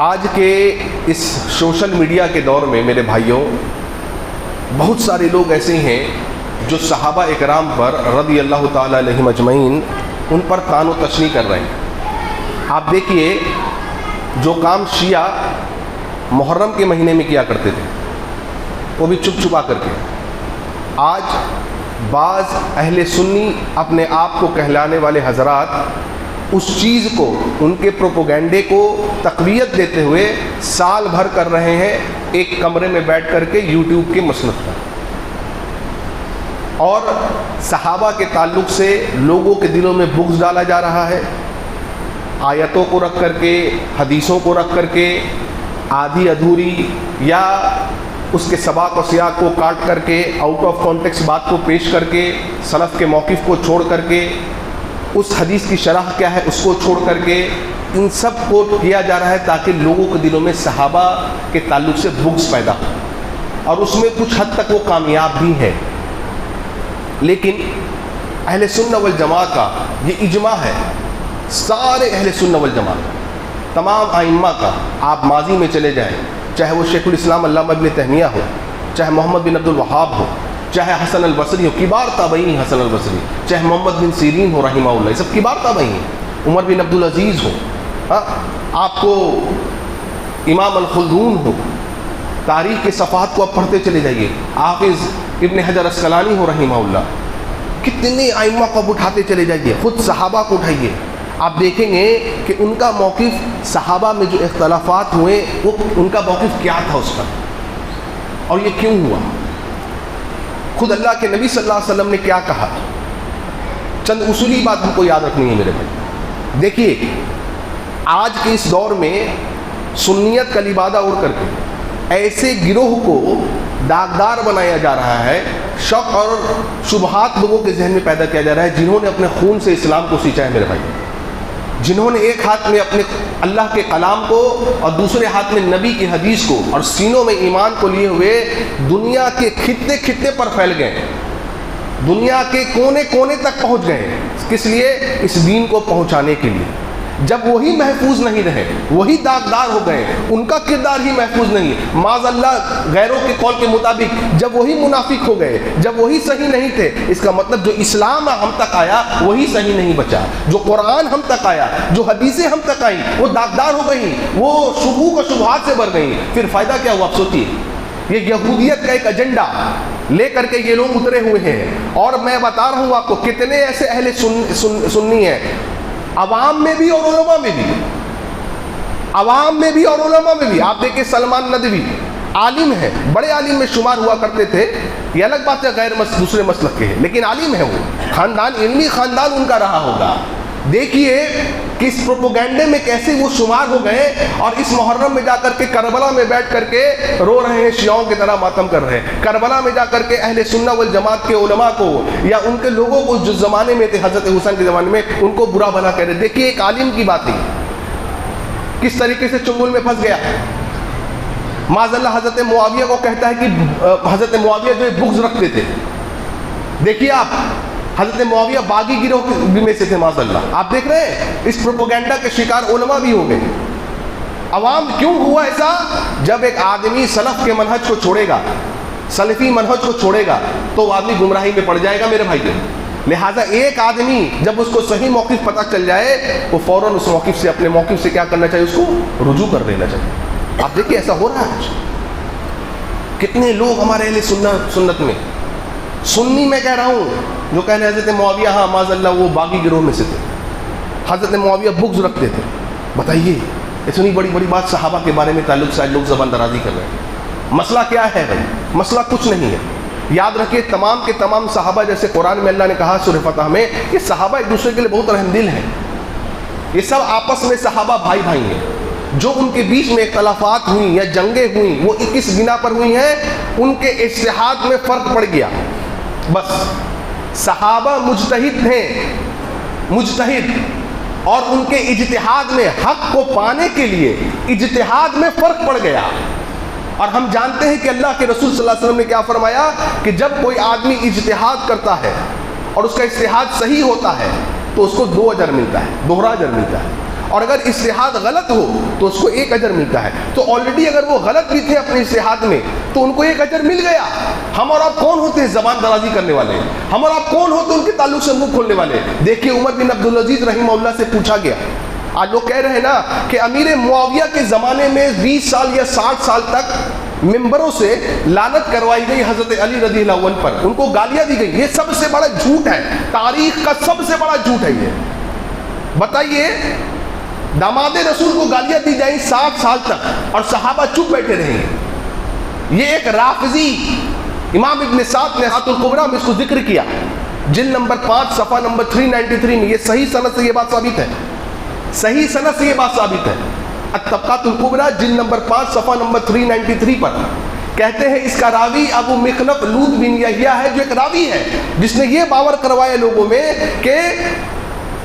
آج کے اس social media کے دور میں میرے بھائیوں، بہت سارے لوگ ایسے ہیں جو صحابہ اکرام پر رضی اللہ تعالی علیہم اجمعین ان پر طعن و تشنیع کر رہے ہیں۔ آپ دیکھیے، جو کام شیعہ محرم کے مہینے میں کیا کرتے تھے وہ بھی چھپ چھپا کر کے، آج بعض اہل سنی اپنے آپ کو کہلانے والے حضرات اس چیز کو، ان کے پروپوگنڈے کو تقویت دیتے ہوئے سال بھر کر رہے ہیں ایک کمرے میں بیٹھ کر کے یوٹیوب کے مسند پر، اور صحابہ کے تعلق سے لوگوں کے دلوں میں بغض ڈالا جا رہا ہے۔ آیتوں کو رکھ کر کے، حدیثوں کو رکھ کر کے، آدھی ادھوری یا اس کے سباق و سیاق کو کاٹ کر کے، آؤٹ آف کانٹیکسٹ بات کو پیش کر کے، سلف کے موقف کو چھوڑ کر کے، اس حدیث کی شرح کیا ہے اس کو چھوڑ کر کے، ان سب کو کیا جا رہا ہے تاکہ لوگوں کے دلوں میں صحابہ کے تعلق سے بغض پیدا ہو، اور اس میں کچھ حد تک وہ کامیاب بھی ہے۔ لیکن اہل سنہ والجماعہ کا یہ اجماع ہے، سارے اہل سنہ والجماعہ کا، تمام ائمہ کا، آپ ماضی میں چلے جائیں، چاہے وہ شیخ الاسلام علامہ ابن تیمیہ ہو، چاہے محمد بن عبد الوہاب ہو، چاہے حسن البصری ہو، کبار تابعین حسن البصری، چاہے محمد بن سیرین ہو رحمہ اللہ، یہ سب کبار تابعین، عمر بن عبد العزیز ہو، آپ کو امام الخلدون ہو، تاریخ کے صفحات کو آپ پڑھتے چلے جائیے، حافظ ابن حجر اسقلانی ہو رحمہ اللہ، کتنے ائمہ کو اٹھاتے چلے جائیے، خود صحابہ کو اٹھائیے، آپ دیکھیں گے کہ ان کا موقف، صحابہ میں جو اختلافات ہوئے وہ ان کا موقف کیا تھا اس پر، اور یہ کیوں ہوا، خود اللہ کے نبی صلی اللہ علیہ وسلم نے کیا کہا۔ چند اصولی بات ہم کو یاد رکھنی ہے میرے بھائی۔ دیکھیے، آج کے اس دور میں سنیت کا لبادہ اوڑھ کر کے ایسے گروہ کو داغدار بنایا جا رہا ہے، شک اور شبہات لوگوں کے ذہن میں پیدا کیا جا رہا ہے، جنہوں نے اپنے خون سے اسلام کو سینچا ہے میرے بھائی، جنہوں نے ایک ہاتھ میں اپنے اللہ کے کلام کو اور دوسرے ہاتھ میں نبی کی حدیث کو اور سینوں میں ایمان کو لیے ہوئے دنیا کے خطے خطے پر پھیل گئے، دنیا کے کونے کونے تک پہنچ گئے، کس لیے؟ اس دین کو پہنچانے کے لیے۔ جب وہی محفوظ نہیں رہے، وہی داغدار ہو گئے، ان کا کردار ہی محفوظ نہیں، معاذ اللہ غیروں کے قول کے مطابق جب وہی منافق ہو گئے، جب وہی صحیح نہیں تھے، اس کا مطلب جو اسلام ہم تک آیا وہی صحیح نہیں بچا، جو قرآن ہم تک آیا، جو حدیثیں ہم تک آئیں وہ داغدار ہو گئیں، وہ شبہات و شبہات سے بھر گئیں۔ پھر فائدہ کیا ہوا؟ آپ سوچیے، یہ یہودیت کا ایک ایجنڈا لے کر کے یہ لوگ اترے ہوئے ہیں، اور میں بتا رہا ہوں آپ کو کتنے ایسے اہل سنی ہیں، عوام میں بھی اور علماء میں بھی، عوام میں بھی اور علماء میں بھی۔ آپ دیکھیں سلمان ندوی عالم ہے، بڑے عالم میں شمار ہوا کرتے تھے، یہ الگ بات ہے غیر دوسرے مسلک کے ہیں، لیکن عالم ہے، وہ خاندان علمی خاندان ان کا رہا ہوگا۔ دیکھیے کہ اس پروپوگنڈے میں کیسے وہ شمار ہو گئے، اور اس محرم میں جا کر کے کربلا میں بیٹھ کر کے رو رہے ہیں، شیعوں کی طرح ماتم کر رہے ہیں، کربلا میں جا کر کے اہل سنہ والجماعت کے علماء کو یا ان کے لوگوں کو جو زمانے میں تھے، حضرت حسین کے زمانے میں، ان کو برا بھلا کہہ رہے۔ دیکھیے ایک عالم کی بات ہے کس طریقے سے چنگل میں پھنس گیا۔ معاذ اللہ حضرت معاویہ کو کہتا ہے کہ حضرت معاویہ جو بغض رکھتے تھے، دیکھیے آپ، حضرت معاویہ باغی گروہ میں سے تھے، معاذ اللہ۔ آپ دیکھ رہے ہیں اس پروپوگنڈا کے شکار علماء بھی ہو گئے۔ عوام کیوں ہوا ایسا؟ جب ایک آدمی سلف کے منہج کو چھوڑے گا، سلفی منہج کو چھوڑے گا، تو وہ آدمی گمراہی میں پڑ جائے گا میرے بھائیوں۔ لہٰذا ایک آدمی جب اس کو صحیح موقف پتہ چل جائے، وہ فوراً اس موقف سے، اپنے موقف سے کیا کرنا چاہیے؟ اس کو رجوع کر دینا چاہیے۔ آپ دیکھیے ایسا ہو رہا ہے، کتنے لوگ ہمارے اہل سنت میں، سنی میں کہہ رہا ہوں، جو کہہ رہے حضرت معاویہ، ہاں معاذ اللہ وہ باغی گروہ میں سے تھے، حضرت معاویہ بغض رکھتے تھے۔ بتائیے اتنی بڑی بڑی بات صحابہ کے بارے میں تعلق سے لوگ زبان درازی کر رہے ہیں۔ مسئلہ کیا ہے بھائی؟ مسئلہ کچھ نہیں ہے۔ یاد رکھیے تمام کے تمام صحابہ، جیسے قرآن میں اللہ نے کہا سورہ فتح میں، کہ صحابہ ایک دوسرے کے لیے بہت رحم دل ہیں، یہ سب آپس میں صحابہ بھائی بھائی ہیں۔ جو ان کے بیچ میں اختلافات ہوئیں یا جنگیں ہوئیں وہ کس بنا پر ہوئی ہیں؟ ان کے اجتہاد میں فرق پڑ گیا، بس۔ صحابہ مجتہد تھے، مجتہد، اور ان کے اجتہاد میں حق کو پانے کے لیے اجتہاد میں فرق پڑ گیا۔ اور ہم جانتے ہیں کہ اللہ کے رسول صلی اللہ علیہ وسلم نے کیا فرمایا کہ جب کوئی آدمی اجتہاد کرتا ہے اور اس کا اجتہاد صحیح ہوتا ہے تو اس کو 2 اجر ملتا ہے، دوہرا اجر ملتا ہے، اور اگر اجتہاد غلط ہو تو اس کو ایک اجر ملتا ہے. تو آلریڈی اگر وہ غلط بھی تھے اپنے اجتہاد میں تو ان کو ایک اجر مل گیا. ہم اور آپ کون ہوتے ہیں زبان درازی کرنے والے؟ ہم اور آپ کون ہوتے ہیں ان کے تعلق سے منہ کھولنے والے؟ دیکھیے عمر بن عبدالعزیز رحمہ اللہ سے پوچھا گیا. آج لوگ کہہ رہے ہیں نا کہ امیر معاویہ کے زمانے میں 20 سال یا 60 سال تک ممبروں سے لعنت کروائی گئی حضرت علی رضی اللہ عنہ پر, ان کو گالیاں دی گئی. یہ سب سے بڑا جھوٹ ہے, تاریخ کا سب سے بڑا جھوٹ ہے. یہ بتائیے داماد رسول کو گالیاں دی جائیں 60 سال تک اور صحابہ چپ بیٹھے رہیں گے. یہ ایک رافضی امام ابن سعد نے حاتم الکبریٰ میں اس کو ذکر کیا, جلد نمبر 5 صفحہ نمبر 393 میں. یہ صحیح سند سے یہ بات ثابت ہے, صحیح سند سے یہ بات ثابت ہے. الطبقات الکبریٰ جلد نمبر 5 صفحہ نمبر 393 پر کہتے ہیں اس کا راوی ابو مخلف لود بن یحییٰ ہے, جو ایک راوی ہے جس نے یہ باور کروایا لوگوں میں کہ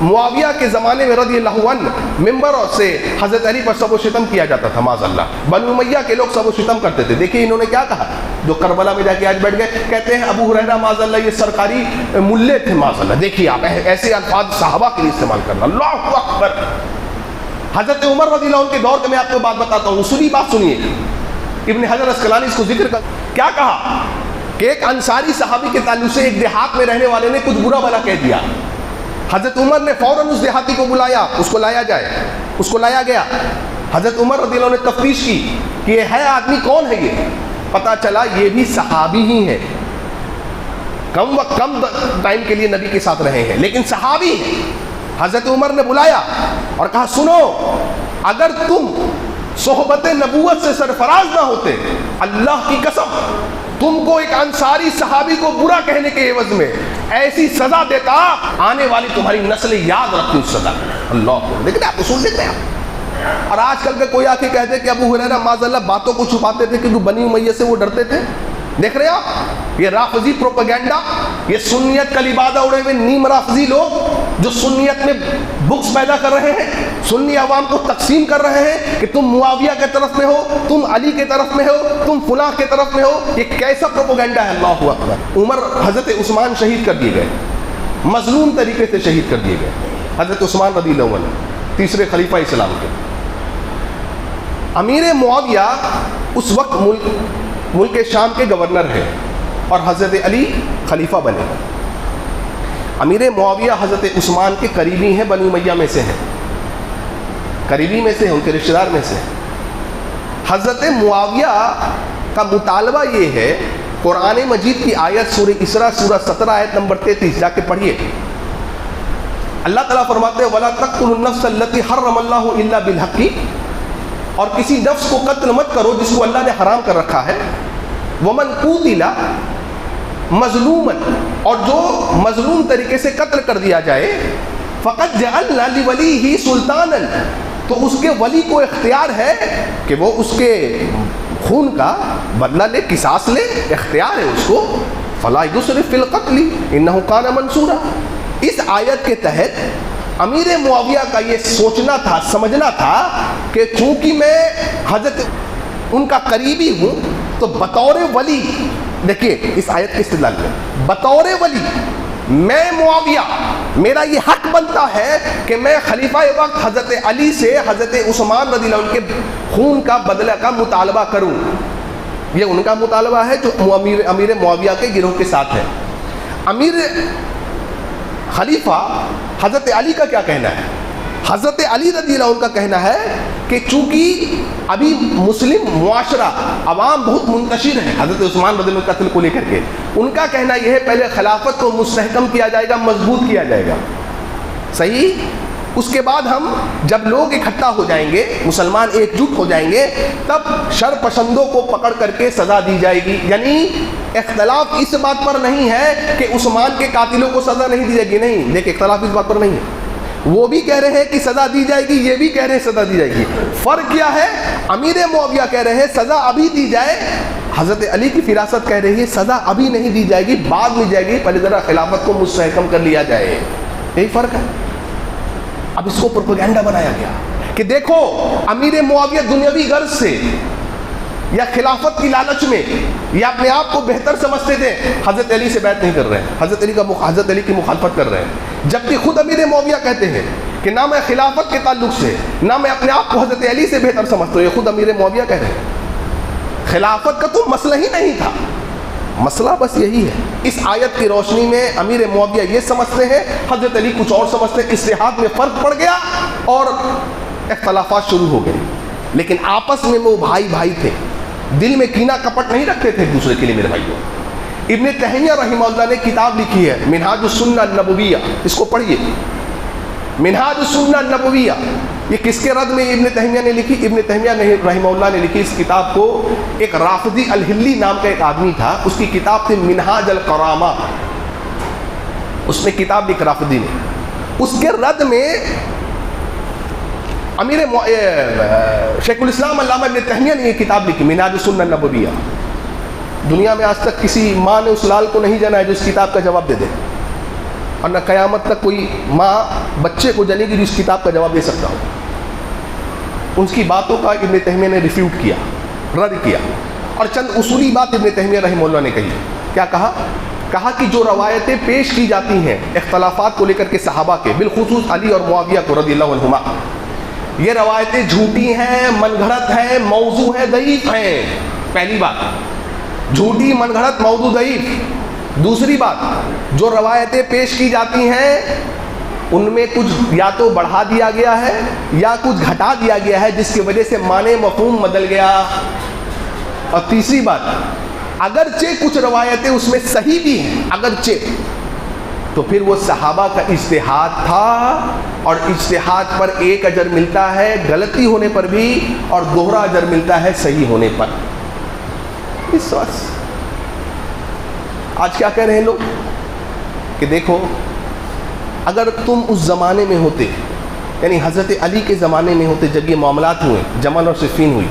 معاویہ کے زمانے میں رضی اللہ عنہ ممبروں سے حضرت علی پر سب و شتم کیا جاتا تھا. معاذ اللہ, بنو امیہ کے لوگ سب و شتم کرتے تھے. دیکھیے انہوں نے کیا کہا, جو کربلا میں جا کے آج بیٹھ گئے, کہتے ہیں ابو ہریرہ معاذ اللہ یہ سرکاری ملے تھے. معاذ اللہ, دیکھیے آپ ایسے الفاظ صحابہ کے لیے استعمال کرنا. اللہ اکبر. حضرت عمر رضی اللہ عنہ کے دور کے میں آپ کو بات بتاتا ہوں, اصولی بات سنیے. ابن حجر اسقلانی اس کو ذکر کر کیا کہا کہ ایک انصاری صحابی کے تعلق سے ایک دیہات میں رہنے والے نے کچھ برا بھلا کہہ دیا. حضرت عمر نے فوراً اس دیہاتی کو بلایا, اس کو لایا جائے. اس کو لایا گیا. حضرت عمر رضی اللہ عنہ نے تفتیش کی کہ یہ ہے آدمی کون ہے. یہ پتا چلا یہ بھی صحابی ہی ہے, کم ٹائم کے لیے نبی کے ساتھ رہے ہیں لیکن صحابی ہیں. حضرت عمر نے بلایا اور کہا سنو, اگر تم صحبت نبوت سے سرفراز نہ ہوتے, اللہ کی قسم تم کو ایک انصاری صحابی کو برا کہنے کے عوض میں ایسی سزا دیتا, آنے والی تمہاری نسلیں یاد رکھتی اس سزا. اللہ دیکھتے آپ اصول دیکھتے ہیں. اور آج کل کے کوئی آ کے کہتے کہ ابو ہریرہ معاذ اللہ باتوں کو چھپاتے تھے کیونکہ بنی امیہ سے وہ ڈرتے تھے. دیکھ رہے ہیں آپ یہ رافضی پروپیگنڈا, یہ سنیت کا لبادہ اڑے ہوئے نیم رافضی لوگ جو سنیت میں بکس پیدا کر رہے ہیں, سنی عوام کو تقسیم کر رہے ہیں کہ تم معاویہ کے طرف میں ہو, تم علی کے طرف میں ہو, تم فلاں کے طرف میں ہو. یہ کیسا پروپیگنڈا ہے. اللہ اکبر. عمر حضرت عثمان شہید کر دیے گئے, مظلوم طریقے سے شہید کر دیے گئے. حضرت عثمان رضی اللہ عنہ تیسرے خلیفہ اسلام کے. امیر معاویہ اس وقت ملک شام کے گورنر ہیں اور حضرت علی خلیفہ بنے. امیر معاویہ حضرت عثمان کے قریبی ہیں, بنی امیہ میں سے ہیں, قریبی میں سے ہیں, ان کے رشتہ دار میں سے. حضرت معاویہ کا مطالبہ یہ ہے, قرآن مجید کی آیت سورہ اسراء سورہ 17 آیت نمبر 33 جا کے پڑھیے. اللہ تعالیٰ فرماتے ہیں وَلَا تَقْتُلُوا النَّفْسَ الَّتِي حَرَّمَ اللَّهُ إِلَّا بِالْحَقِّ, اور کسی نفس کو قتل مت کرو جس کو اللہ نے حرام کر رکھا ہے. وَمَنْ قُوتِلَ مظلومًا, اور جو مظلوم طریقے سے قتل کر دیا جائے, فَقَدْ جَعَلْنَا لِوَلِيِّهِ سُلْطَانًا, تو اس کے ولی کو اختیار ہے کہ وہ اس کے خون کا بدلہ لے, قصاص لے, اختیار ہے اس کو. فَلَا يُسْرِفْ فِي الْقَتْلِ إِنَّهُ كَانَ مَنْصُورًا. اس آیت کے تحت امیر معاویہ کا یہ سوچنا تھا, سمجھنا تھا کہ چونکہ میں حضرت ان کا قریبی ہوں تو بطور ولی, دیکھیے اس آیت کے استدلال میں, بطور ولی میں معاویہ میرا یہ حق بنتا ہے کہ میں خلیفہ وقت حضرت علی سے حضرت عثمان رضی اللہ عنہ کے خون کا بدلہ کا مطالبہ کروں. یہ ان کا مطالبہ ہے جو امیر معاویہ کے گروہ کے ساتھ ہے. امیر خلیفہ حضرت علی کا کیا کہنا ہے؟ حضرت علی رضی اللہ عنہ کا کہنا ہے کہ چونکہ ابھی مسلم معاشرہ عوام بہت منتشر ہے حضرت عثمان رضی اللہ عنہ قتل کو لے کر کے, ان کا کہنا یہ ہے پہلے خلافت کو مستحکم کیا جائے گا, مضبوط کیا جائے گا. صحیح. اس کے بعد ہم جب لوگ اکٹھا ہو جائیں گے, مسلمان ایک جٹ ہو جائیں گے, تب شر پسندوں کو پکڑ کر کے سزا دی جائے گی. یعنی اختلاف اس بات پر نہیں ہے کہ عثمان کے قاتلوں کو سزا نہیں دی جائے گی, نہیں, لیکن اختلاف اس بات پر نہیں ہے. وہ بھی کہہ رہے ہیں کہ سزا دی جائے گی, یہ بھی کہہ رہے ہیں سزا دی جائے گی. فرق کیا ہے؟ امیر معاویہ کہہ رہے ہیں سزا ابھی دی جائے, حضرت علی کی فراست کہہ رہی ہے سزا ابھی نہیں دی جائے گی, بعد میں جائے گی, پہلے ذرا خلافت کو مستحکم کر لیا جائے. یہی فرق ہے. اب اس کو پروپیگنڈا بنایا گیا کہ دیکھو امیر معاویہ دنیاوی غرض سے یا خلافت کی لالچ میں یا اپنے آپ کو بہتر سمجھتے تھے, حضرت علی سے بیعت نہیں کر رہے ہیں, حضرت علی کی مخالفت کر رہے ہیں, جبکہ خود امیر معاویہ کہتے ہیں کہ کہ نہ میں خلافت کے تعلق سے، نہ میں اپنے آپ کو حضرت علی سے بہتر سمجھتا ہوں. یہ خود امیر معاویہ کہہ رہے ہیں. خلافت کا تو مسئلہ ہی نہیں تھا، مسئلہ بس یہی ہے. اس آیت کی روشنی میں امیر معاویہ یہ سمجھتے ہیں، حضرت علی کچھ اور سمجھتے ہیں. اجتہاد میں فرق پڑ گیا اور اختلافات شروع ہو گئے. لیکن آپس میں وہ بھائی بھائی تھے، دل میں کینہ کپٹ نہیں رکھتے تھے ایک دوسرے کے لیے. میرے بھائیوں، ابن تیمیہ رحمہ اللہ نے کتاب لکھی ہے منہاج السنہ النبویہ، اس کو پڑھیے. منہاج السنہ النبویہ یہ کس کے رد میں ابن تیمیہ نے لکھی؟ ابن تیمیہ نے رحمہ اللہ نے لکھی اس کتاب کو. ایک رافضی الہلی نام کا ایک آدمی تھا، اس کی کتاب تھی منہاج الکرامہ. اس نے کتاب لکھ رافضی نے، اس کے رد میں شیخ الاسلام علامہ ابن تیمیہ نے یہ کتاب لکھی منہاج السنہ النبویہ. دنیا میں آج تک کسی ماں نے اس لال کو نہیں جنا ہے جو اس کتاب کا جواب دے دے، اور نہ قیامت تک کوئی ماں بچے کو جنے گی جو اس کتاب کا جواب دے سکتا ہو. ان کی باتوں کا ابن تیمیہ نے ریفیوٹ کیا، رد کیا، اور چند اصولی بات ابن تیمیہ رحمہ اللہ نے کہی. کیا کہا؟ کہا کہ جو روایتیں پیش کی جاتی ہیں اختلافات کو لے کر کے صحابہ کے، بالخصوص علی اور معاویہ کو رضی اللہ عنہما، یہ روایتیں جھوٹی ہیں، من گھڑت ہیں، موضوع ہیں، ضعیف ہیں. پہلی بات، جھوٹی، من گھڑت، موضوع، ضعیف. دوسری بات، جو روایتیں پیش کی جاتی ہیں ان میں کچھ یا تو بڑھا دیا گیا ہے یا کچھ گھٹا دیا گیا ہے جس کی وجہ سے معنی مفہوم بدل گیا. اور تیسری بات، اگرچہ کچھ روایتیں اس میں صحیح بھی ہیں، اگرچہ، تو پھر وہ صحابہ کا اجتہاد تھا، اور اجتہاد پر ایک اجر ملتا ہے غلطی ہونے پر بھی، اور دوہرا اجر ملتا ہے صحیح ہونے پر. اس وقت آج کیا کہہ رہے ہیں لوگ کہ دیکھو، اگر تم اس زمانے میں ہوتے، یعنی حضرت علی کے زمانے میں ہوتے جب یہ معاملات ہوئے، جمل اور صفین ہوئی،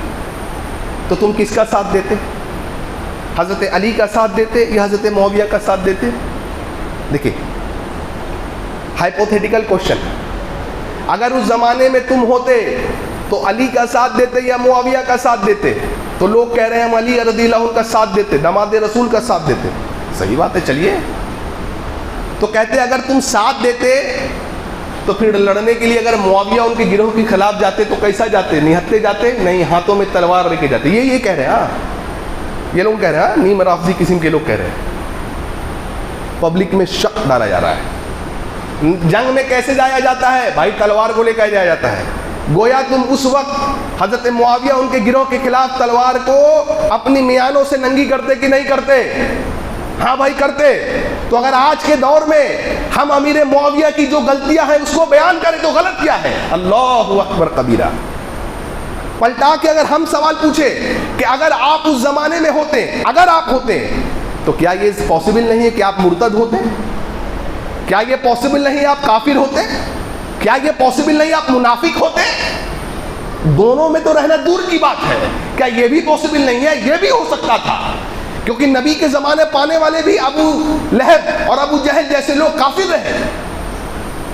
تو تم کس کا ساتھ دیتے؟ حضرت علی کا ساتھ دیتے یا حضرت معاویہ کا ساتھ دیتے؟ دیکھیں، ہائپوتھیٹیکل کوشچن، اگر اس زمانے میں تم ہوتے تو علی کا ساتھ دیتے یا معاویہ کا ساتھ دیتے؟ تو لوگ کہہ رہے ہیں ہم علی رضی اللہ عنہ کا ساتھ دیتے، داماد رسول کا ساتھ دیتے. صحیح بات ہے، چلیے. تو کہتے اگر تم ساتھ دیتے تو پھر لڑنے کے لیے اگر معاویہ ان کے گروہ کے خلاف جاتے تو کیسا جاتے؟ نہتے جاتے؟ نہیں، ہاتھوں میں تلوار لے کے جاتے. یہ کہہ رہے ہیں. ہاں، یہ لوگ کہہ رہے ہیں، نیم رافضی قسم کے لوگ کہہ رہے ہیں. پبلک میں شک ڈالا جا رہا ہے. جنگ میں کیسے جایا جاتا ہے؟ بھائی تلوار کو لے کے جایا جاتا ہے. گویا تم اس وقت حضرت معاویہ ان کے گروہ کے خلاف تلوار کو اپنی میانوں سے ننگی کرتے کہ نہیں کرتے؟ ہاں بھائی کرتے. تو اگر آج کے دور میں ہم امیر معاویہ کی جو غلطیاں ہیں اس کو بیان کریں تو غلط کیا ہے؟ اللہ اکبر کبیرہ. پلٹا کے اگر ہم سوال پوچھے کہ اگر آپ اس زمانے میں ہوتے، اگر آپ ہوتے، تو کیا یہ پاسبل نہیں ہے کہ آپ مرتد ہوتے؟ کیا یہ پاسبل نہیں ہے آپ کافر ہوتے؟ کیا یہ پاسبل نہیں آپ منافق ہوتے؟ دونوں میں تو رہنا دور کی بات ہے. کیا یہ بھی پاسبل نہیں ہے؟ یہ بھی ہو سکتا تھا، کیونکہ نبی کے زمانے پانے والے بھی ابو لہب اور ابو جہل جیسے لوگ کافر رہے.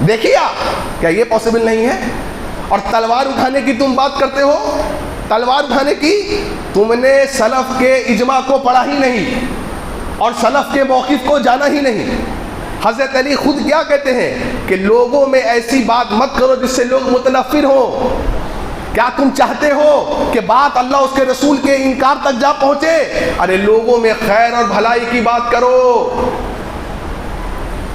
دیکھیے آپ، کیا یہ پاسبل نہیں ہے؟ اور تلوار اٹھانے کی تم بات کرتے ہو، تلوار اٹھانے کی، تم نے سلف کے اجماع کو پڑھا ہی نہیں اور سلف کے موقف کو جانا ہی نہیں. حضرت علی خود کیا کہتے ہیں کہ لوگوں میں ایسی بات مت کرو جس سے لوگ متنفر ہوں. کیا تم چاہتے ہو کہ بات اللہ اس کے رسول کے انکار تک جا پہنچے؟ ارے لوگوں میں خیر اور بھلائی کی بات کرو.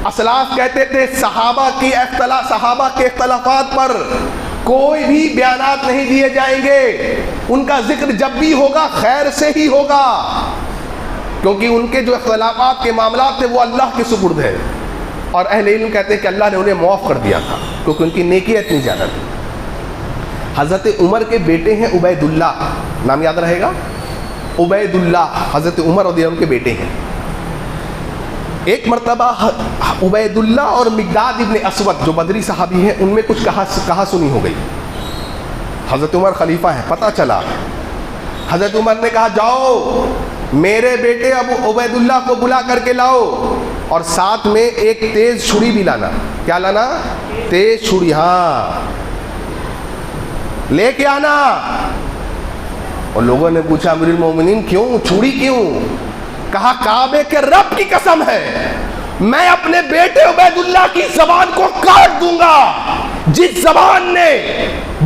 اسلاف کہتے تھے صحابہ کے اختلافات پر کوئی بھی بیانات نہیں دیے جائیں گے. ان کا ذکر جب بھی ہوگا خیر سے ہی ہوگا، کیونکہ ان کے جو اختلافات کے معاملات تھے وہ اللہ کے سپرد ہے. اور اہل علم کہتے ہیں کہ اللہ نے انہیں معاف کر دیا تھا کیونکہ ان کی نیکی اتنی زیادہ تھی. حضرت عمر کے بیٹے ہیں عبید اللہ، نام یاد رہے گا، عبید اللہ حضرت عمر رضی اللہ عنہ کے بیٹے ہیں. ایک مرتبہ عبید اللہ اور مقداد ابن اسود جو بدری صحابی ہیں ان میں کچھ کہا سنی ہو گئی. حضرت عمر خلیفہ ہیں، پتہ چلا. حضرت عمر نے کہا جاؤ میرے بیٹے ابو عبید اللہ کو بلا کر کے لاؤ اور ساتھ میں ایک تیز چھری بھی لانا. کیا لانا؟ تیز چھری، ہاں لے کے آنا. اور لوگوں نے پوچھا امیر المومنین کیوں، چھری کیوں؟ کہا کعبے کے رب کی قسم ہے میں اپنے بیٹے عبید اللہ کی زبان کو کاٹ دوں گا جس زبان نے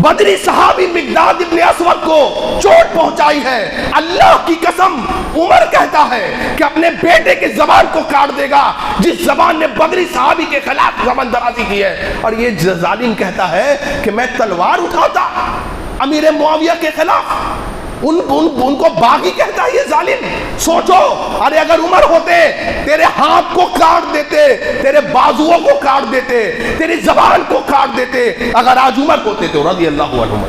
بدری صحابی مقداد ابن اسود کو چوٹ پہنچائی ہے، اللہ کی قسم عمر کہتا ہے کہ اپنے بیٹے کے زبان کو کاٹ دے گا جس زبان نے بدری صحابی کے خلاف زبان درازی کی ہے۔ اور یہ ظالم کہتا ہے کہ میں تلوار اٹھاتا امیر معاویہ کے خلاف، ان کو باغی کہتا ہے یہ ظالم۔ سوچو، ارے اگر عمر ہوتے تیرے ہاتھ کو کاٹ دیتے، تیرے بازوؤں کو کاٹ دیتے، تیری زبان کو کاٹ دیتے، اگر آج عمر ہوتے تو رضی اللہ عنہ۔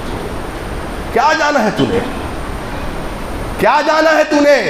کیا جانا ہے تو نے؟ کیا جانا ہے تو نے؟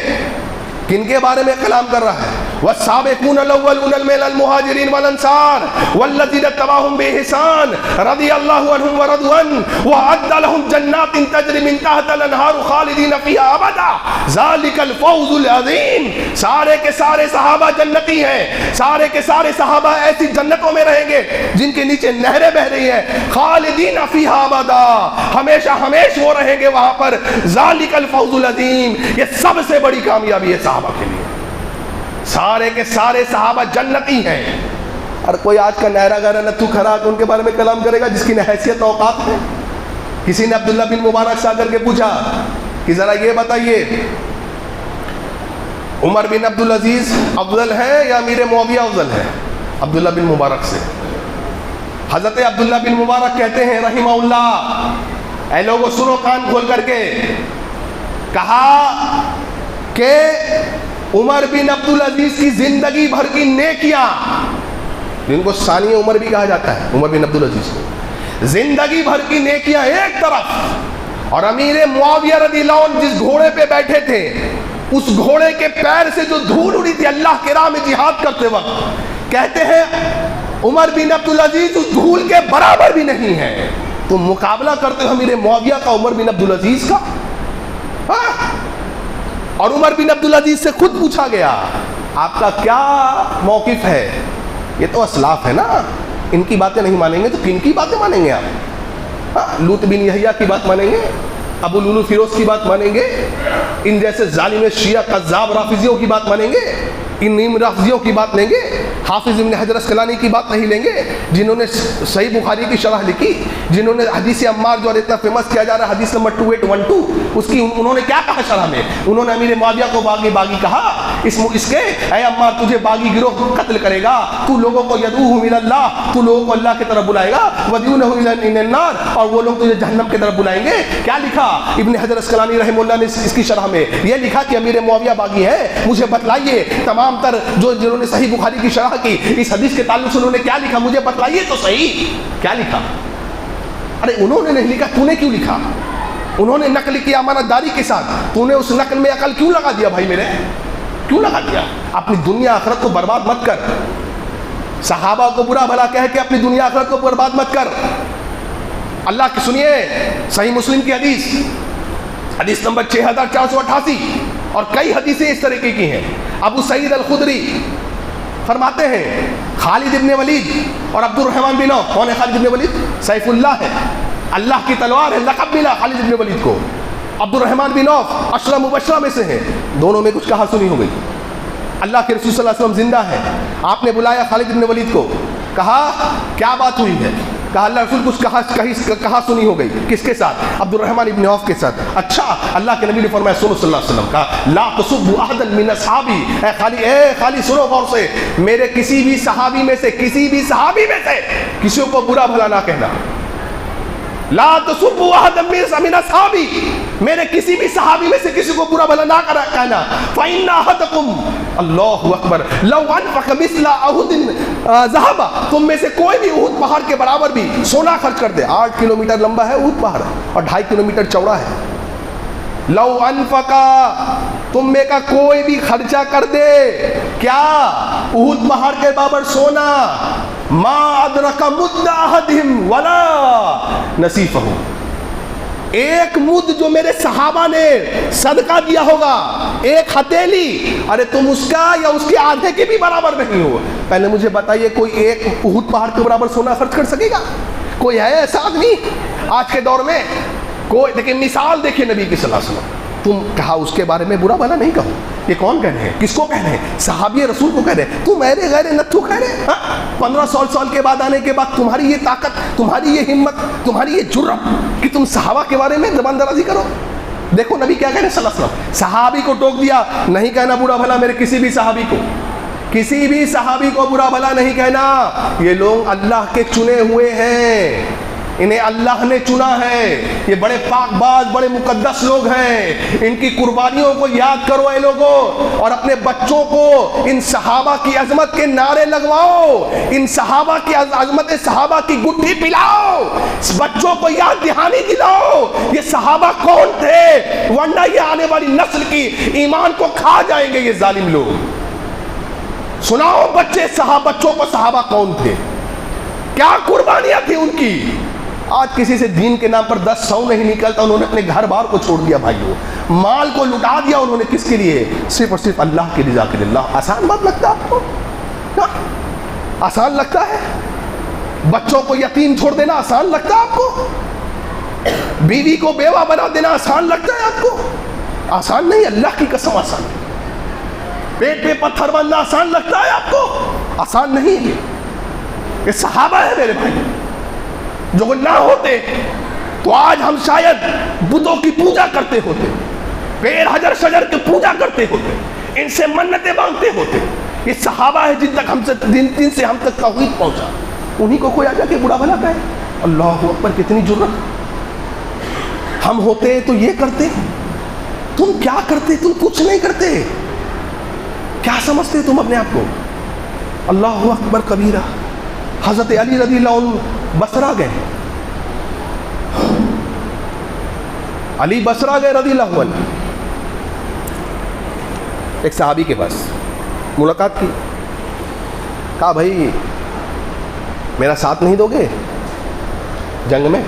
کن کے بارے میں کلام کر رہا ہے؟ والسابقون الاولون من المهاجرين والانصار والذين اتبعوهم باحسان رضي الله عنهم ورضوا عنه واعد لهم جنات تجري من تحتها الانهار خالدين فيها ابدا ذلك الفوز العظيم۔ سارے کے سارے صحابہ جنتی ہیں، سارے کے سارے صحابہ ایسی جنتوں میں رہیں گے جن کے نیچے نہریں بہ رہی ہیں، خالدین فیہا ابدا، ہمیشہ ہمیشہ وہ رہیں گے وہاں پر۔ ذلك الفوز العظیم، یہ سب سے بڑی کامیابی ہے صحابہ کے لیے۔ سارے کے سارے صحابہ جنتی ہیں۔ اور کوئی آج کا نہرا گہرا نتھو کھڑا کہ ان کے بارے میں کلام کرے گا جس کی نہ حیثیت اوقات ہے۔ کسی نے عبداللہ بن مبارک سے آ کر کے پوچھا کہ ذرا یہ بتائیے عمر بن عبدالعزیز افضل ہے یا امیر معاویہ افضل ہے؟ عبداللہ بن مبارک سے حضرت عبداللہ بن مبارک کہتے ہیں رحمہ اللہ، اے لوگوں سنو کان کھول کر کے، کہا کہ عمر بن عبدالعزیز کی زندگی بھر کی نیکیاں، جن کو ثانی عمر بھی کہا جاتا ہے، عمر بن عبدالعزیز کو زندگی بھر کی نیکیاں ایک طرف، اور امیر معاویہ رضی اللہ عنہ جس گھوڑے پہ بیٹھے تھے اس گھوڑے کے پیر سے جو دھول اڑی تھی اللہ کے راہ میں جہاد کرتے وقت، کہتے ہیں عمر بن عبدالعزیز اس دھول کے برابر بھی نہیں ہے۔ تم مقابلہ کرتے ہو امیر معاویہ کا عمر بن عبدالعزیز کا؟ اور عمر بن عبدالعزیز سے خود پوچھا گیا آپ کا کیا موقف ہے؟ یہ تو اسلاف ہے نا، ان کی باتیں نہیں مانیں گے تو کن کی باتیں مانیں گے آپ؟ لوط بن یحییٰ کی بات مانیں گے؟ ابو لولو فیروز کی بات مانیں گے؟ ان جیسے ظالم شیعہ قذاب رافضیوں کی بات مانیں گے؟ ان نیم رافضیوں کی بات لیں گے؟ حافظ ابن حجر اسقلانی کی بات نہیں لیں گے جنہوں نے صحیح بخاری کی شرح لکھی، جنہوں نے حدیث عمار جو اتنا فیمس کیا جا رہا ہے حدیث نمبر 2812، اس کی انہوں نے کیا کہا شرح میں؟ انہوں نے امیر معاویہ کو باغی باغی کہا، اس کے اے عمار تجھے باغی گروہ قتل کرے گا، تو لوگوں کو یدعوہم الی اللہ، تو لوگوں کو اللہ کی طرف بلائے گا، ودعونہ الی النار، اور وہ لوگ تجھے جہنم کی طرف بلائیں گے۔ کیا لکھا ابن حجر اسقلانی رحمہ اللہ نے اس کی شرح میں؟ یہ لکھا کہ امیر معاویہ باغی ہے۔ مجھے بتلائیے تمام تر جنہوں نے صحیح بخاری کی شرح کی اس حدیث کے تعلق سے انہوں نے کیا لکھا، مجھے بتلائیے تو صحیح کیا لکھا؟ ارے انہوں نے نہیں لکھا، تو نے کیوں لکھا؟ انہوں نے نقل کی امانت داری کے ساتھ، تو نے اس نقل میں عقل کیوں لگا دیا بھائی میرے؟ کیوں لگا دیا؟ اپنی دنیا آخرت کو برباد مت کر، صحابہ کو برا بھلا کہہ کے اپنی دنیا آخرت کو برباد مت کر۔ اللہ کی سنیے صحیح مسلم کی حدیث نمبر 6488، اور کئی حدیثیں اس طریقے کی ہیں۔ ابو سعید الخدری فرماتے ہیں خالد ابن ولید اور عبد الرحمن بن عوف، کون ہے خالد ابن ولید؟ سیف اللہ ہے، اللہ کی تلوار ہے، لقب ملا خالد ابن ولید کو۔ عبد الرحمن بن عوف عشرہ مبشرہ میں سے ہیں، دونوں میں کچھ کہا سنی ہو گئی۔ اللہ کے رسول صلی اللہ علیہ وسلم زندہ ہے، آپ نے بلایا خالد ابن ولید کو، کہا کیا بات ہوئی ہے؟ کہا اللہ رسول کچھ کہا سنی ہو گئی۔ کس کے ساتھ؟ عبد الرحمن ابن عوف کے ساتھ۔ اچھا، اللہ کے نبی نے فرمایا سنو صلی اللہ علیہ وسلم کا لا تسبوا احدا من اصحابی، اے خالی سنو غور سے، میرے کسی بھی صحابی میں سے کسی کو برا بھلا نہ کہنا۔ لا تسبوا احدا من اصحابی، میرے کسی بھی صحابی میں سے کسی کو برا بھلا نہ کہنا۔ فإن أحدكم، اللہ اکبر، لو انفق مثل احد ذهب، تم میں سے کوئی بھی احد پہاڑ کے برابر بھی سونا خرچ کر دے، 8 کلومیٹر لمبا ہے احد پہاڑ اور 2.5 کلومیٹر چوڑا ہے، لو انفقا، تم میں کا کوئی بھی خرچہ کر دے کیا احد پہاڑ کے برابر سونا، ما ادرک مد احدہم ولا نصیفہ، ایک مد جو میرے صحابہ نے صدقہ دیا ہوگا، ایک ہتھیلی، ارے تم اس کا یا اس کے آدھے کے بھی برابر نہیں ہو۔ پہلے مجھے بتائیے کوئی ایک احد پہاڑ کے برابر سونا خرچ کر سکے گا؟ کوئی ہے ایسا آدمی آج کے دور میں؟ کوئی؟ لیکن مثال دیکھیے نبی کی صلی اللہ علیہ وسلم، تم کہا اس کے بارے میں برا بھلا نہیں کہو. یہ کون کہہ رہے ہیں؟ کس کو کہہ رہے ہیں؟ صحابی رسول کو کہہ رہے ہیں. تم میرے غیر نتھو کہہ رہے ہیں. 1500 سال کے بعد آنے کے بعد تمہاری یہ طاقت, تمہاری یہ ہمت, تمہاری یہ جرأت کہ تم صحابہ کے بارے میں زبان درازی کرو. دیکھو نبی کیا کہہ رہے ہیں صلی اللہ علیہ وسلم. صحابی کو ٹوک دیا, نہیں کہنا برا بھلا میرے کسی بھی صحابی کو, کسی بھی صحابی کو برا بھلا نہیں کہنا. یہ لوگ اللہ کے چنے ہوئے ہیں, انہیں اللہ نے چنا ہے. یہ بڑے پاک باز, بڑے مقدس لوگ ہیں. ان کی قربانیوں کو یاد کرو اے لوگوں, اور اپنے بچوں کو ان صحابہ کی عظمت کے نعرے لگواؤ, ان صحابہ کی عظمت صحابہ کی گٹھی پلاؤ, بچوں کو یاد دہانی دلاؤ یہ صحابہ کون تھے, ورنہ یہ آنے والی نسل کی ایمان کو کھا جائیں گے یہ ظالم لوگ. سناؤ بچوں کو صحابہ کون تھے, کیا قربانیاں تھی ان کی. آج کسی سے دین کے نام پر 10 سو نہیں نکلتا, انہوں نے اپنے گھر بار کو چھوڑ دیا بھائیوں, مال کو لٹا دیا انہوں نے. کس کے لیے؟ صرف اور صرف اللہ کی رضا کے لیے. اللہ آسان بات لگتا ہے آپ کو؟ آسان لگتا ہے؟ بچوں کو یتیم چھوڑ دینا آسان لگتا ہے آپ کو؟ بیوی کو بیوہ بنا دینا آسان لگتا ہے آپ کو؟ آسان نہیں, اللہ کی قسم آسان نہیں. پیٹ پہ پتھر بننا آسان لگتا ہے آپ کو؟ آسان نہیں ہے. یہ صحابہ ہے میرے بھائی, جو نہ ہوتے تو آج ہم شاید بتوں کی پوجا کرتے ہوتے, پیڑ حجر شجر کی پوجا کرتے ہوتے, ان سے منتیں مانگتے ہوتے. یہ صحابہ ہے جن تک ہم سے دن سے ہم تک توحید پہنچا, انہی کو کوئی آ جا کے برا بھلا کہے. اللہ اکبر, کتنی جرأت. ہم ہوتے تو یہ کرتے, تم کیا کرتے؟ تم کچھ نہیں کرتے. کیا سمجھتے تم اپنے آپ کو؟ اللہ اکبر کبیرہ. حضرت علی رضی اللہ عنہ بصرہ گئے, علی بصرہ گئے رضی اللہ عنہ. ایک صحابی کے پاس ملاقات کی, کہا بھائی میرا ساتھ نہیں دو گے جنگ میں؟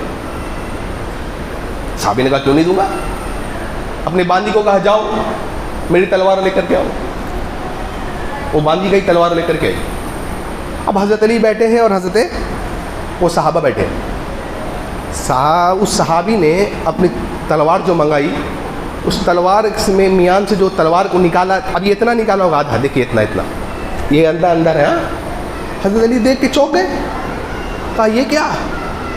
صحابی نے کہا کیوں نہیں دوں گا. اپنے باندی کو کہا جاؤ میری تلوار لے کر کے آؤ. وہ باندی گئی, تلوار لے کر کے آئی. اب حضرت علی بیٹھے ہیں اور حضرت وہ صحابہ بیٹھے ہیں. اس صحابی نے اپنی تلوار جو منگائی, اس تلوار میں میان سے جو تلوار کو نکالا, اب یہ اتنا نکالا ہوگا آدھا, دیکھیے اتنا یہ اندر ہے. حضرت علی دیکھ کے چونک گئے. کہا یہ کیا؟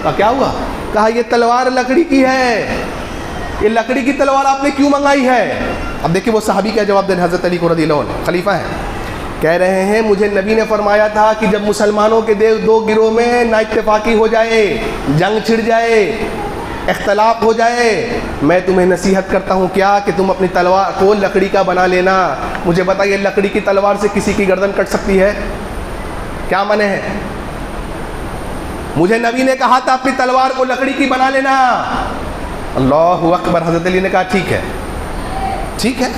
کہا کیا ہوا؟ کہا یہ تلوار لکڑی کی ہے, یہ لکڑی کی تلوار آپ نے کیوں منگائی ہے؟ اب دیکھیے وہ صحابی کیا جواب دے رہے ہیں حضرت علی کو رضی اللہ عنہ, خلیفہ ہیں. کہہ رہے ہیں مجھے نبی نے فرمایا تھا کہ جب مسلمانوں کے دو گروہ میں نا اتفاقی ہو جائے, جنگ چھڑ جائے, اختلاف ہو جائے, میں تمہیں نصیحت کرتا ہوں کیا کہ تم اپنی تلوار کو لکڑی کا بنا لینا. مجھے بتائیے لکڑی کی تلوار سے کسی کی گردن کٹ سکتی ہے؟ کیا منع ہے؟ مجھے نبی نے کہا تھا اپنی تلوار کو لکڑی کی بنا لینا. اللہ اکبر. حضرت علی نے کہا ٹھیک ہے, ٹھیک ہے.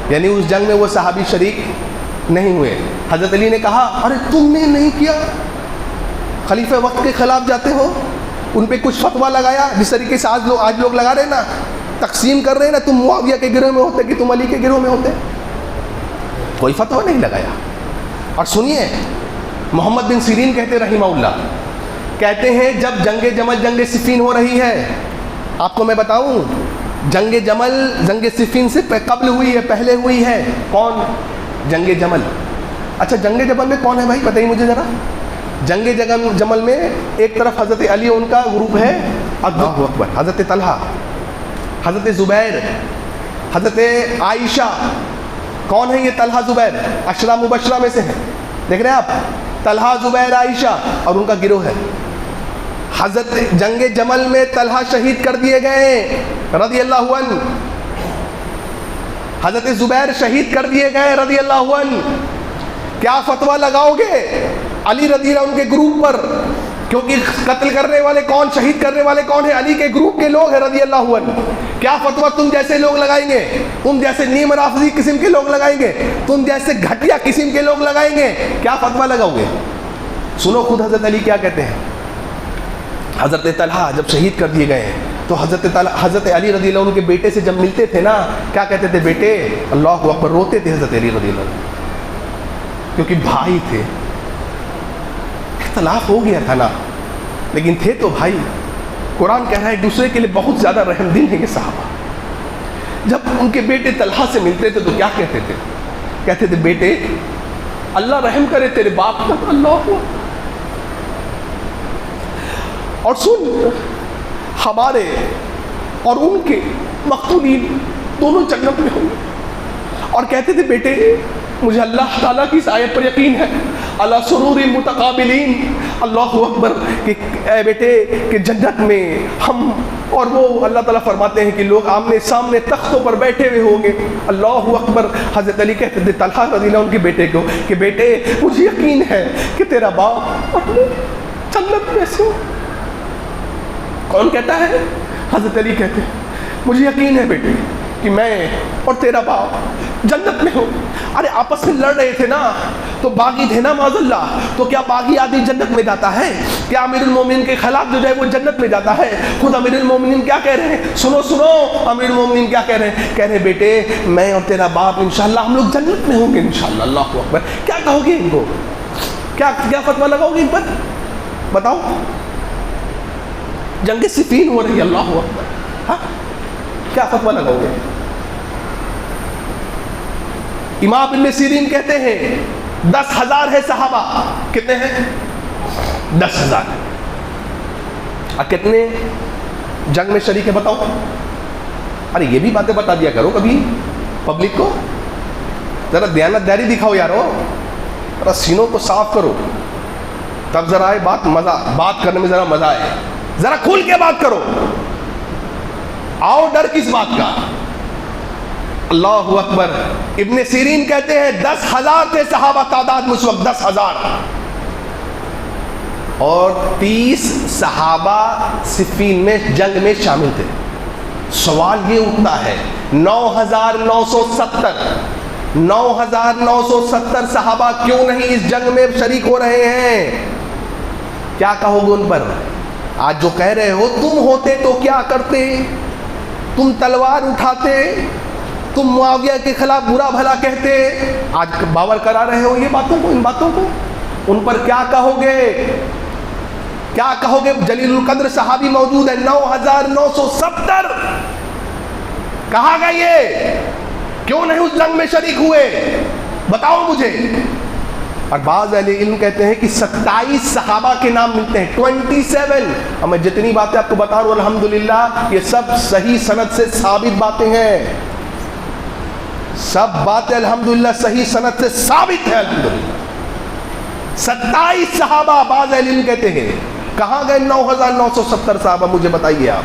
یعنی اس جنگ میں وہ صحابی شریک نہیں ہوئے. حضرت علی نے کہا ارے تم نے نہیں کیا, خلیفہ وقت کے خلاف جاتے ہو, ان پہ کچھ فتویٰ لگایا جس طریقے سے آج لوگ لگا رہے ہیں نا, تقسیم کر رہے ہیں نا, تم معاویہ کے گروہ میں ہوتے کہ تم علی کے گروہ میں ہوتے. کوئی فتویٰ نہیں لگایا. اور سنیے محمد بن سیرین کہتے رحمہ اللہ, کہتے ہیں جب جنگ جمل جنگ صفین ہو رہی ہے, آپ کو میں بتاؤں جنگ جمل جنگ صفین سے قبل ہوئی ہے, پہلے ہوئی ہے. کون؟ جنگ جمل. اچھا جنگ جمل میں کون ہے بھائی بتائیے مجھے ذرا. جنگ جمل میں ایک طرف حضرت علی ان کا گروپ ہے, اللہ اکبر, حضرت طلحہ, حضرت زبیر, حضرت عائشہ. کون ہے یہ طلحہ زبیر؟ عشرہ مبشرہ میں سے ہیں. دیکھ رہے ہیں آپ, طلحہ زبیر عائشہ اور ان کا گروہ ہے. حضرت جنگ جمل میں طلحہ شہید کر دیے گئے رضی اللہ عنہ, حضرت زبیر شہید کر دیے گئے رضی اللہ عنہ. کیا فتویٰ لگاؤ گے علی رضی اللہ عنہ کے گروپ پر؟ کیونکہ قتل کرنے والے کون, شہید کرنے والے کون ہیں؟ علی کے گروپ کے لوگ ہیں رضی اللہ عنہ. کیا فتویٰ تم جیسے لوگ لگائیں گے؟ تم جیسے نیم رافضی قسم کے لوگ لگائیں گے؟ تم جیسے گھٹیا قسم کے لوگ لگائیں گے؟ کیا فتویٰ لگاؤ گے؟ سنو خود حضرت علی کیا کہتے ہیں. حضرت طلحہ جب شہید کر دیے گئے تو حضرت علی رضی اللہ عنہ کے بیٹے سے جب ملتے تھے نا, کیا کہتے تھے؟ بیٹے اللہ اکبر, روتے تھے حضرت علی رضی اللہ عنہ, کیونکہ بھائی تھے. اختلاف ہو گیا تھا نا, لیکن تھے تو بھائی. قرآن کہہ رہا ہے ایک دوسرے کے لیے بہت زیادہ رحم دل ہیں یہ صحابہ. جب ان کے بیٹے طلحہ سے ملتے تھے تو کیا کہتے تھے؟ کہتے تھے بیٹے اللہ رحم کرے تیرے باپ پر. اللہ اور سن ہمارے اور ان کے مقتولین دونوں جنت میں ہوں گے. اور کہتے تھے بیٹے مجھے اللہ تعالیٰ کی اس آیت پر یقین ہے اللہ سرور متقابلین. اللہ اکبر کہ اے بیٹے کہ جنت میں ہم اور وہ اللہ تعالیٰ فرماتے ہیں کہ لوگ آمنے سامنے تختوں پر بیٹھے ہوئے ہوں گے. اللہ اکبر. حضرت علی کہتے تھے طلحہ رضی اللہ عنہ ان کے بیٹے کو کہ بیٹے مجھے یقین ہے کہ تیرا باپ اپنے جنت میں سے. کون کہتا ہے؟ حضرت علی کہتے ہیں مجھے یقین ہے بیٹے کہ میں اور تیرا باپ جنت میں ہوں. ارے آپس میں لڑ رہے تھے نا تو باغی تھے نا معاذ اللہ. تو کیا باغی آدمی جنت میں جاتا ہے؟ کیا امیر المومنین کے خلاف جو جائے وہ جنت میں جاتا ہے؟ خود امیر المومنین کیا کہہ رہے ہیں؟ سنو امیر المومنین کیا کہہ رہے ہیں؟ کہہ رہے ہیں بیٹے میں اور تیرا باپ انشاءاللہ ہم لوگ جنت میں ہوں گے انشاءاللہ. اللہ اکبر. کیا کہو گے ان کو؟ کیا فتویٰ لگاؤ گے ان پر؟ بتاؤ. جنگ صفین ہو رہی ہے. اللہ اکبر. ہاں کیا فتویٰ لگاؤ گے؟ امام ابن سیرین کہتے ہیں 10,000 ہے صحابہ. کتنے ہیں؟ 10,000. اور کتنے جنگ میں شریک ہے بتاؤ. ارے یہ بھی باتیں بتا دیا کرو کبھی پبلک کو. ذرا دیانت داری دکھاؤ یارو. ذرا سینوں کو صاف کرو تب ذرا آئے بات کرنے میں ذرا مزہ آئے. ذرا کھول کے بات کرو. آؤ ڈر کس بات کا؟ اللہ اکبر. ابن سیرین کہتے ہیں 10,000 تھے صحابہ تعداد میں اس وقت. 10,000 اور 30 صحابہ صفین میں جنگ میں شامل تھے. سوال یہ اٹھتا ہے 9,970 صحابہ کیوں نہیں اس جنگ میں شریک ہو رہے ہیں؟ کیا کہو گے ان پر؟ آج جو کہہ رہے ہو تم ہوتے تو کیا کرتے؟ تم تلوار اٹھاتے, تم معاویہ کے خلاف برا بھلا کہتے. آج باور کرا رہے ہو یہ باتوں کو, ان باتوں کو. ان پر کیا کہو گے؟ کیا کہو گے؟ جلیل القدر صحابی موجود ہے 9,970. کہا گیا یہ کیوں نہیں اس جنگ میں شریک ہوئے؟ بتاؤ مجھے. اور بعض اہل علم کہتے ہیں کہ 27 صحابہ کے نام ملتے ہیں. 27. اور میں جتنی باتیں آپ کو بتا رہا ہوں الحمدللہ یہ سب صحیح سند سے ثابت باتیں ہیں. سب باتیں الحمدللہ صحیح سند سے ثابت ہے الحمدللہ. 27 صحابہ بعض اہل علم کہتے ہیں. کہاں گئے 9,970 صحابہ؟ مجھے بتائیے آپ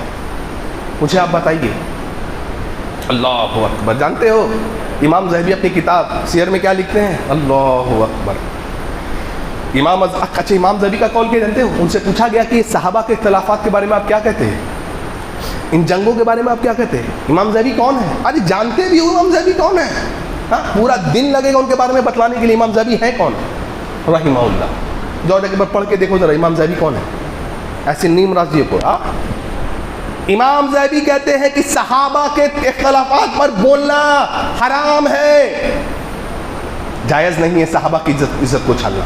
بتائیے. اللہ اکبر. جانتے ہو امام ذہبی اپنی کتاب سیر میں کیا لکھتے ہیں؟ اللہ اکبر. امام ذہبی کا قول کیا جانتے ہو؟ ان سے پوچھا گیا کہ صحابہ کے اختلافات کے بارے میں آپ کیا کہتے ہیں؟ ان جنگوں کے بارے میں آپ کیا کہتے ہیں؟ امام ذہبی کون ہے؟ ارے جانتے بھی ہو امام ذہبی کون ہے؟ ہاں پورا دن لگے گا ان کے بارے میں بتلانے کے لیے. امام ذہبی ہے کون رحمہ اللہ؟ جو جگہ پر پڑھ کے دیکھو ذرا امام ذہبی کون ہے. ایسے نیم رازی کو امام ذہبی کہتے ہیں کہ صحابہ کے اختلافات پر بولنا حرام ہے, جائز نہیں ہے صحابہ کی عزت کو چھلنا.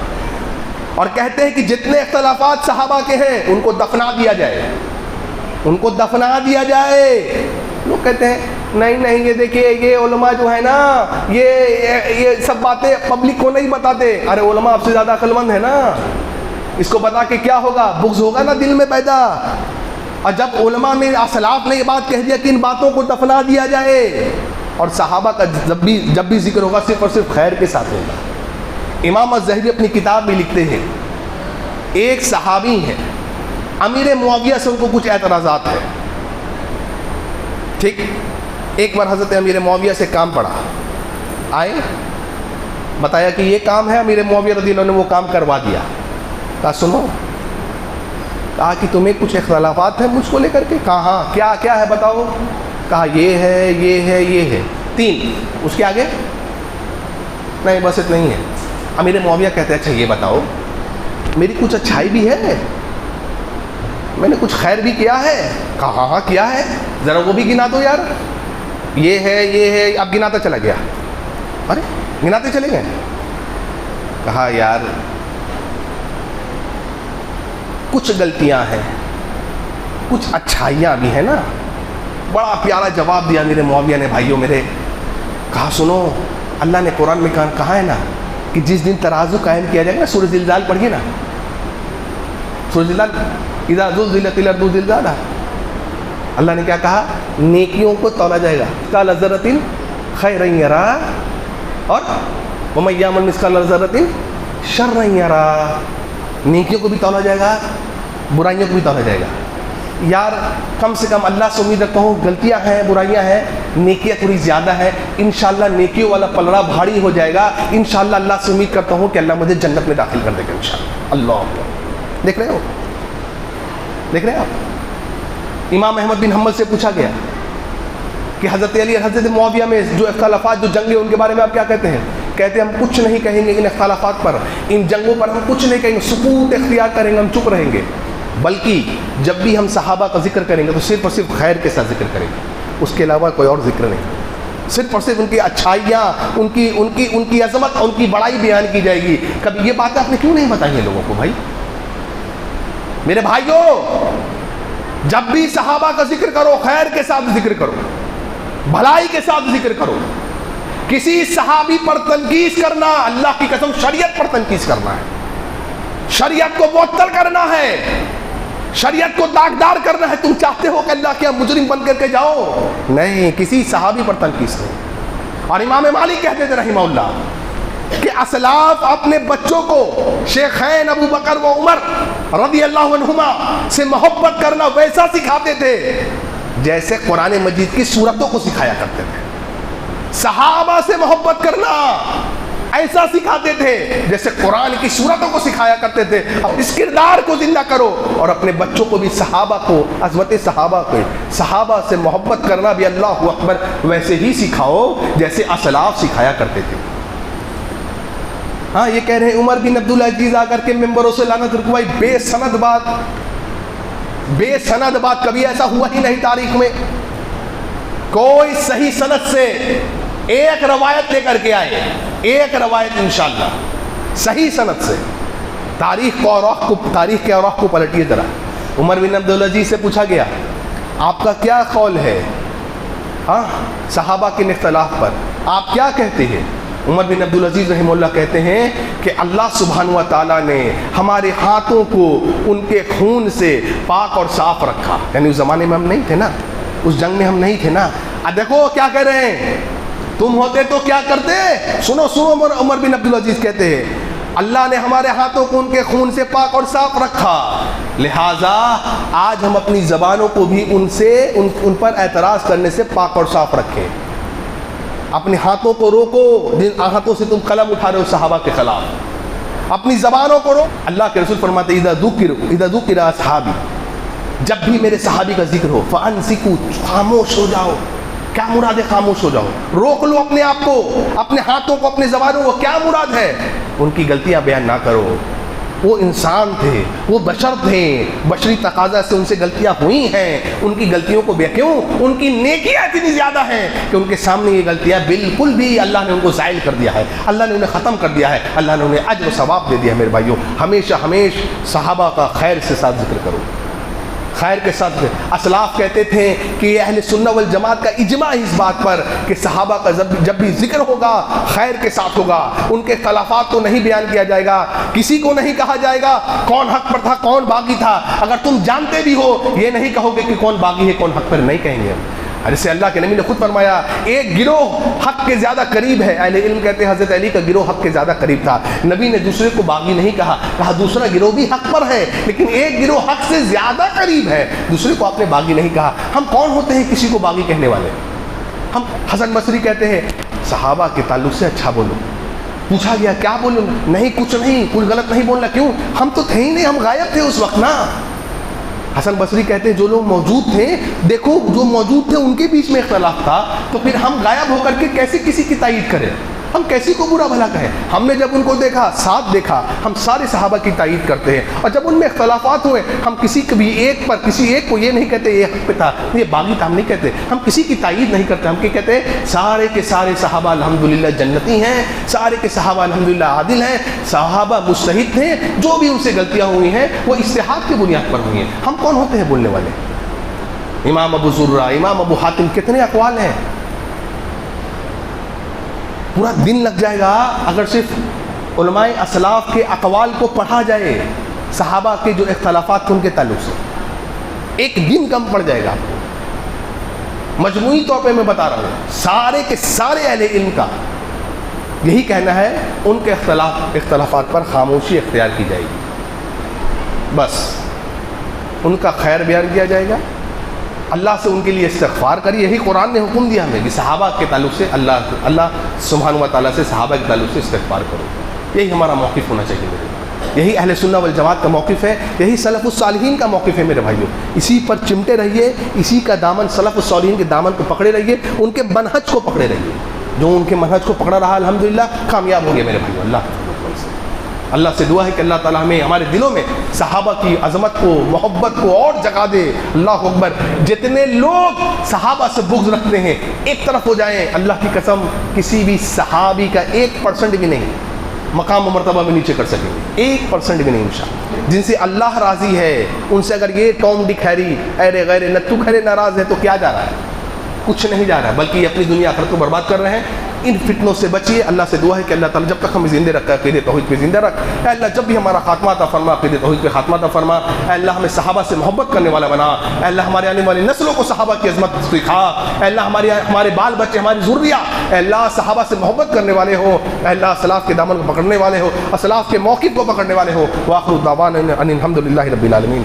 اور کہتے ہیں کہ جتنے اختلافات صحابہ کے ہیں ان کو دفنا دیا جائے, ان کو دفنا دیا جائے. لوگ کہتے ہیں نہیں یہ دیکھیے یہ علماء جو ہے نا یہ سب باتیں پبلک کو نہیں بتاتے. ارے علماء آپ سے زیادہ عقل مند ہے نا, اس کو بتا کے کیا ہوگا؟ بغض ہوگا نا دل میں پیدا. اور جب علماء میں اسلاف نے یہ بات کہہ دیا کہ ان باتوں کو دفنا دیا جائے, اور صحابہ کا جب بھی ذکر ہوگا صرف اور صرف خیر کے ساتھ ہوگا. امام الذہبی اپنی کتاب میں لکھتے ہیں ایک صحابی ہے امیر معاویہ سے ان کو کچھ اعتراضات ہیں. ٹھیک, ایک بار حضرت امیر معاویہ سے کام پڑا, آئے بتایا کہ یہ کام ہے, امیر معاویہ رضی اللہ عنہ نے وہ کام کروا دیا. کہا سنو, کہا کہ تمہیں کچھ اختلافات ہیں مجھ کو لے کر کے؟ کہا ہاں. کیا ہے بتاؤ؟ کہا یہ ہے 3. اس کے آگے نہیں, بس اتنا ہی ہے. امیر معاویہ کہتے ہیں اچھا یہ بتاؤ میری کچھ اچھائی بھی ہے, میں نے کچھ خیر بھی کیا ہے؟ کہا ہاں کیا ہے, ذرا وہ بھی گنا دو یار. یہ ہے اب گناتا چلا گیا. ارے گناتے چلے گئے. کہا یار کچھ غلطیاں ہیں, کچھ اچھائیاں بھی ہیں نا, بڑا پیارا جواب دیا میرے معاویہ نے. بھائیوں میرے, کہا سنو, اللہ نے قرآن میں کہا ہے نا کہ جس دن ترازو قائم کیا جائے گا, سورہ زلزال پڑھیے نا, سورہ زلزال, اذا زلزلت الارض زلزالہا, اللہ نے کیا کہا, نیکیوں کو تولا جائے گا, مثقال ذرۃ خیرا یرا اور ومن یعمل مثقال ذرۃ شرا یرا, نیکیوں کو بھی تولا جائے گا, برائیوں کو بھی تولا جائے گا. یار کم سے کم اللہ سے امید رکھتا ہوں, غلطیاں ہیں, برائیاں ہیں, نیکیاں تھوڑی زیادہ ہیں, انشاءاللہ نیکیوں والا پلڑا بھاری ہو جائے گا. انشاءاللہ اللہ سے امید کرتا ہوں کہ اللہ مجھے جنت میں داخل کر دے گا انشاءاللہ. اللہ اکبر. دیکھ رہے ہو, دیکھ رہے ہیں آپ. امام احمد بن حنبل سے پوچھا گیا کہ حضرت علی اور حضرت معاویہ میں جو اختلافات, جو جنگیں, ان کے بارے میں آپ کیا کہتے ہیں؟ کہتے ہیں ہم کچھ نہیں کہیں گے ان اختلافات پر, ان جنگوں پر ہم کچھ نہیں کہیں گے, سکوت اختیار کریں گے, ہم چپ رہیں گے, بلکہ جب بھی ہم صحابہ کا ذکر کریں گے تو صرف اور صرف خیر کے ساتھ ذکر کریں گے, اس کے علاوہ کوئی اور ذکر نہیں. صرف اور صرف ان کی اچھائیاں, ان کی عظمت, ان کی بڑائی بیان کی جائے گی. کبھی یہ باتیں آپ نے کیوں نہیں بتائی ہیں لوگوں کو؟ بھائی میرے بھائیوں, جب بھی صحابہ کا ذکر کرو خیر کے ساتھ ذکر کرو, بھلائی کے ساتھ ذکر کرو. کسی صحابی پر تنقید کرنا اللہ کی قسم شریعت پر تنقید کرنا ہے, شریعت کو معطل کرنا ہے, شریعت کو داغدار کرنا ہے. تم چاہتے ہو کہ اللہ کیا مجرم بن کر کے جاؤ؟ نہیں, کسی صحابی پر تنقید نہیں. اور امام مالک کہتے تھے رحمہ اللہ کہ اسلاف اپنے بچوں کو شیخین ابو بکر و عمر رضی اللہ عنہما سے محبت کرنا ویسا سکھاتے تھے جیسے قرآن مجید کی سورتوں کو سکھایا کرتے تھے. صحابہ سے محبت کرنا ایسا سکھاتے تھے جیسے قرآن کی سورتوں کو سکھایا کرتے تھے. اب اس کردار کو زندہ کرو اور اپنے بچوں کو بھی صحابہ کو, عظمت صحابہ کو, صحابہ سے محبت کرنا بھی اللہ اکبر ویسے ہی سکھاؤ جیسے اسلاف سکھایا کرتے تھے. ہاں یہ کہہ رہے ہیں عمر بن عبدالعزیز آ کر کے ممبروں سے لعنت رکھوائی. بے سند بات, بے سند بات, کبھی ایسا ہوا ہی نہیں تاریخ میں. کوئی صحیح سند سے ایک روایت لے کر کے آئے, ایک روایت انشاءاللہ صحیح سند سے. تاریخ کے اوراق کو پلٹیے ذرا. عمر بن عبدالعزیز سے پوچھا گیا آپ کا کیا قول ہے ہاں صحابہ کے اختلاف پر, آپ کیا کہتے ہیں؟ عمر بن عبدالعزیز رحمہ اللہ کہتے ہیں کہ اللہ سبحانہ و تعالیٰ نے ہمارے ہاتھوں کو ان کے خون سے پاک اور صاف رکھا. یعنی اس زمانے میں ہم نہیں تھے نا, اس جنگ میں ہم نہیں تھے نا. دیکھو کیا کہہ رہے ہیں, تم ہوتے تو کیا کرتے؟ سنو سنو, عمر بن عبدالعزیز کہتے ہیں اللہ نے ہمارے ہاتھوں کو ان کے خون سے پاک اور صاف رکھا, لہٰذا آج ہم اپنی زبانوں کو بھی ان پر اعتراض کرنے سے پاک اور صاف رکھیں. اپنے ہاتھوں کو روکو جن ہاتھوں سے تم قلم اٹھا رہے ہو صحابہ کے خلاف, اپنی زبانوں کو روکو. اللہ کے رسول فرماتے ہیں اذا ذکر اصحابی, جب بھی میرے صحابی کا ذکر ہو فانسکو, خاموش ہو جاؤ. کیا مراد ہے خاموش ہو جاؤ؟ روک لو اپنے آپ کو, اپنے ہاتھوں کو, اپنے زبانوں کو. کیا مراد ہے؟ ان کی غلطیاں بیان نہ کرو. وہ انسان تھے, وہ بشر تھے, بشری تقاضا سے ان سے غلطیاں ہوئی ہیں. ان کی غلطیوں کو کیوں, ان کی نیکیاں اتنی زیادہ ہیں کہ ان کے سامنے یہ غلطیاں بالکل بھی اللہ نے ان کو زائل کر دیا ہے, اللہ نے انہیں ختم کر دیا ہے, اللہ نے انہیں اجر و ثواب دے دیا ہے. میرے بھائیوں, ہمیشہ صحابہ کا خیر سے ساتھ ذکر کرو, خیر کے ساتھ. اسلاف کہتے تھے کہ اہل سنت والجماعت کا اجماع اس بات پر کہ صحابہ کا جب بھی ذکر ہوگا خیر کے ساتھ ہوگا. ان کے خلافات کو نہیں بیان کیا جائے گا, کسی کو نہیں کہا جائے گا کون حق پر تھا کون باغی تھا. اگر تم جانتے بھی ہو یہ نہیں کہو گے کہ کون باغی ہے کون حق پر, نہیں کہیں گے. جیسے اللہ کے نبی نے خود فرمایا ایک گروہ حق کے زیادہ قریب ہے. اہل علم کہتے ہیں حضرت علی کا گروہ حق کے زیادہ قریب تھا. نبی نے دوسرے کو باغی نہیں کہا, کہا دوسرا گروہ بھی حق پر ہے لیکن ایک گروہ حق سے زیادہ قریب ہے, دوسرے کو آپ نے باغی نہیں کہا. ہم کون ہوتے ہیں کسی کو باغی کہنے والے؟ ہم حسن بصری کہتے ہیں صحابہ کے تعلق سے اچھا بولو. پوچھا گیا کیا بولوں؟ نہیں کچھ نہیں, کوئی غلط نہیں بولنا. کیوں؟ ہم تو تھے ہی نہیں, ہم غائب تھے اس وقت نا. حسن بصری کہتے ہیں جو لوگ موجود تھے, دیکھو جو موجود تھے ان کے بیچ میں اختلاف تھا, تو پھر ہم غائب ہو کر کے کیسے کسی کی تائید کریں, ہم کیسی کو برا بھلا کہیں. ہم نے جب ان کو دیکھا, ساتھ دیکھا, ہم سارے صحابہ کی تائید کرتے ہیں. اور جب ان میں اختلافات ہوئے ہم کسی بھی ایک پر, کسی ایک کو یہ نہیں کہتے یہ حق پہ تھا, یہ باغی تھا, ہم نہیں کہتے. ہم کسی کی تائید نہیں کرتے. ہم کیا کہتے ہیں؟ سارے کے سارے صحابہ الحمدللہ جنتی ہیں, سارے کے صحابہ الحمدللہ عادل ہیں, صحابہ مجتہد تھے, جو بھی ان سے غلطیاں ہوئی ہیں وہ اجتہاد کی بنیاد پر ہوئی ہیں. ہم کون ہوتے ہیں بولنے والے؟ امام ابو زرہ، امام ابو حاتم، کتنے اقوال ہیں. پورا دن لگ جائے گا اگر صرف علماء اسلاف کے اقوال کو پڑھا جائے، صحابہ کے جو اختلافات تھے ان کے تعلق سے. ایک دن کم پڑ جائے گا. مجموعی طور پہ میں بتا رہا ہوں، سارے کے سارے اہل علم کا یہی کہنا ہے، ان کے اختلافات پر خاموشی اختیار کی جائے گی. بس ان کا خیر بیان کیا جائے گا، اللہ سے ان کے لیے استغفار کریے. یہی قرآن نے حکم دیا ہمیں کہ صحابہ کے تعلق سے اللہ سبحانہ و تعالیٰ سے صحابہ کے تعلق سے استغفار کرو. یہی ہمارا موقف ہونا چاہیے میرے. یہی اہل سنہ والجماعت کا موقف ہے، یہی سلف الصالحین کا موقف ہے میرے بھائیوں. اسی پر چمٹے رہیے، اسی کا دامن، سلف الصالحین کے دامن کو پکڑے رہیے، ان کے منہج کو پکڑے رہیے. جو ان کے منہج کو پکڑا رہا الحمدللہ کامیاب ہو گئے میرے بھائیوں. اللہ سے دعا ہے کہ اللہ تعالیٰ ہمیں ہمارے دلوں میں صحابہ کی عظمت کو، محبت کو اور جگا دے. اللہ اکبر. جتنے لوگ صحابہ سے بغض رکھتے ہیں ایک طرف ہو جائیں. اللہ کی قسم کسی بھی صحابی کا 1% بھی نہیں مقام و مرتبہ میں نیچے کر سکیں گے. 1% بھی نہیں انشاءاللہ. جن سے اللہ راضی ہے ان سے اگر یہ ٹام ڈک ہیری ایرے غیر نتو خیرے ناراض ہے تو کیا جا رہا ہے؟ کچھ نہیں جا رہا ہے، بلکہ یہ اپنی دنیا آخرت کو برباد کر رہے ہیں. ان فتنوں سے بچیے. اللہ سے دعا ہے کہ اللہ تعالیٰ جب تک ہمیں زندہ رکھا عقیدہ توحید پہ زندہ رکھ. اے اللہ جب بھی ہمارا خاتمہ عطا فرما عقیدہ توحید پہ خاتمہ عطا فرما. اے اللہ ہمیں صحابہ سے محبت کرنے والا بنا. اے اللہ ہمارے آنے والی نسلوں کو صحابہ کی عظمت سکھا. اے اللہ ہمارے بال بچے، ہماری ذریہ اے اللہ صحابہ سے محبت کرنے والے ہو. اے اللہ اسلاف کے دامن کو پکڑنے والے ہو، اسلاف کے موقف کو پکڑنے والے ہو. وآخر دعوانا ان الحمد للہ رب العالمین.